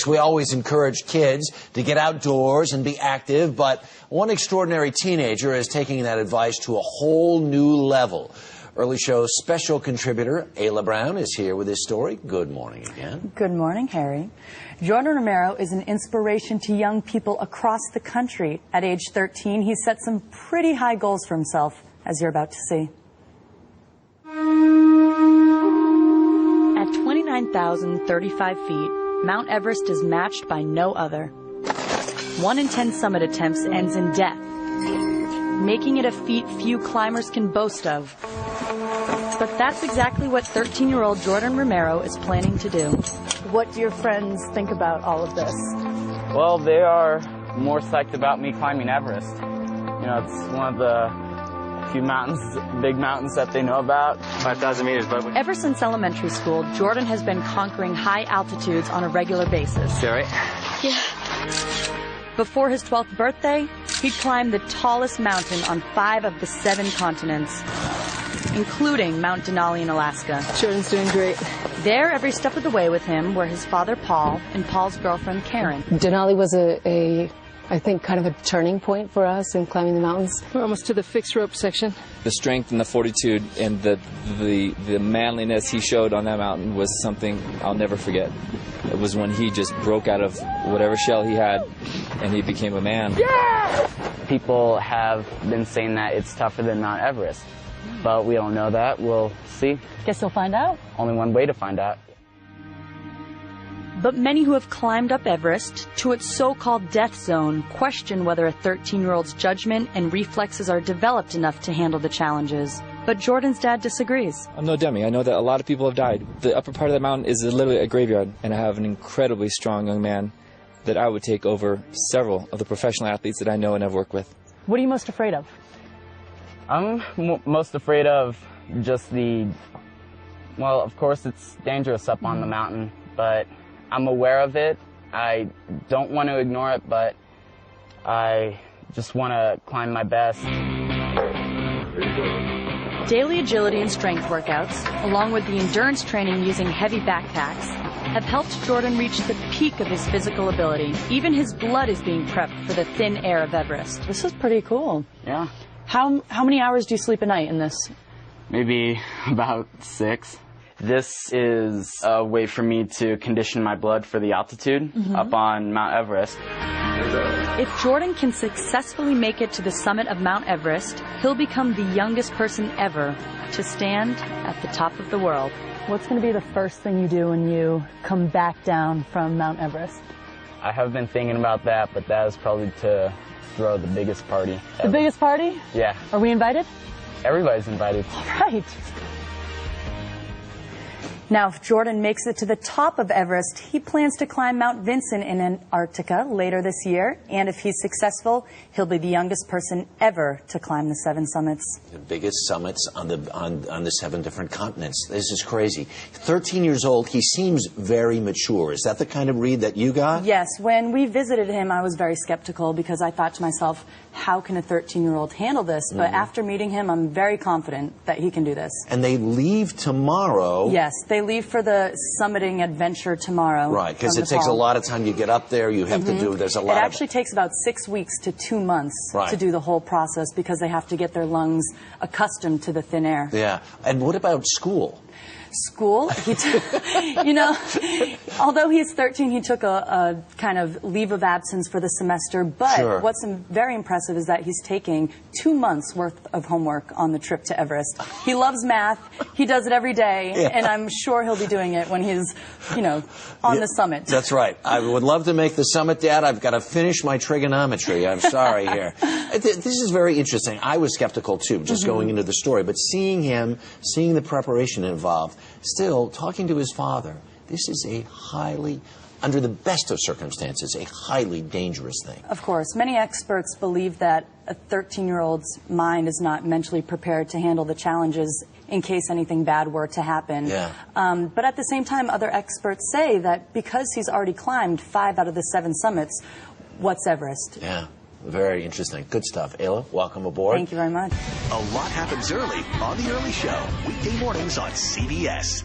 We always encourage kids to get outdoors and be active, but one extraordinary teenager is taking that advice to a whole new level. Early Show special contributor Ayla Brown is here with his story. Good morning again. Good morning, Harry. Jordan Romero is an inspiration to young people across the country. At age 13, he set some pretty high goals for himself, as you're about to see. At 29,035 feet, Mount Everest is matched by no other. 1 in 10 summit attempts ends in death, making it a feat few climbers can boast of. But that's exactly what 13-year-old Jordan Romero is planning to do. What do your friends think about all of this? Well, they are more psyched about me climbing Everest. You know, it's one of the few mountains, big mountains that they know about. 5,000 meters, but... Ever since elementary school, Jordan has been conquering high altitudes on a regular basis. You all right? Yeah. Before his 12th birthday, he climbed the tallest mountain on 5 of the 7 continents, including Mount Denali in Alaska. Jordan's doing great. There, every step of the way with him, were his father, Paul, and Paul's girlfriend, Karen. Denali was I think, kind of a turning point for us in climbing the mountains. We're almost to the fixed rope section. The strength and the fortitude and the manliness he showed on that mountain was something I'll never forget. It was when he just broke out of whatever shell he had and he became a man. Yeah! People have been saying that it's tougher than Mount Everest, but we don't know that. We'll see. Guess you'll find out. Only one way to find out. But many who have climbed up Everest to its so-called death zone question whether a 13-year-old's judgment and reflexes are developed enough to handle the challenges. But Jordan's dad disagrees. I'm no dummy. I know that a lot of people have died. The upper part of the mountain is literally a graveyard, and I have an incredibly strong young man that I would take over several of the professional athletes that I know and have worked with. What are you most afraid of? I'm most afraid of just well, of course it's dangerous up on the mountain, but I'm aware of it. I don't want to ignore it, but I just want to climb my best. Daily agility and strength workouts, along with the endurance training using heavy backpacks, have helped Jordan reach the peak of his physical ability. Even his blood is being prepped for the thin air of Everest. This is pretty cool. Yeah. How many hours do you sleep a night in this? Maybe about 6. This is a way for me to condition my blood for the altitude up on Mount Everest. If Jordan can successfully make it to the summit of Mount Everest, he'll become the youngest person ever to stand at the top of the world. What's going to be the first thing you do when you come back down from Mount Everest? I have been thinking about that, but that is probably to throw the biggest party ever. The biggest party? Yeah. Are we invited? Everybody's invited. All right. Now, if Jordan makes it to the top of Everest, he plans to climb Mount Vincent in Antarctica later this year. And if he's successful, he'll be the youngest person ever to climb the 7 summits. The biggest summits on the 7 different continents. This is crazy. 13 years old, he seems very mature. Is that the kind of read that you got? Yes. When we visited him, I was very skeptical because I thought to myself, how can a 13-year-old handle this? But after meeting him, I'm very confident that he can do this. And they leave tomorrow. Yes, they leave for the summiting adventure tomorrow. Right, because it takes a lot of time. You get up there, you have to do, there's a lot It actually takes about 6 weeks to 2 months to do the whole process because they have to get their lungs accustomed to the thin air. Yeah, and what about school? School, you know, although he's 13, he took a kind of leave of absence for the semester, but what's very impressive is that he's taking 2 months worth of homework on the trip to Everest. He loves math, he does it every day, and I'm sure he'll be doing it when he's, you know, on the summit. That's right. I would love to make the summit, Dad. I've got to finish my trigonometry. I'm sorry here. This is very interesting. I was skeptical too, just going into the story, but seeing him, seeing the preparation involved, still talking to his father, this is a highly, under the best of circumstances, a highly dangerous thing. Of course. Many experts believe that a 13-year-old's mind is not mentally prepared to handle the challenges in case anything bad were to happen. Yeah. But at the same time, other experts say that because he's already climbed 5 out of the 7 summits, what's Everest? Yeah. Very interesting. Good stuff. Ayla, welcome aboard. Thank you very much. A lot happens early on The Early Show, weekday mornings on CBS.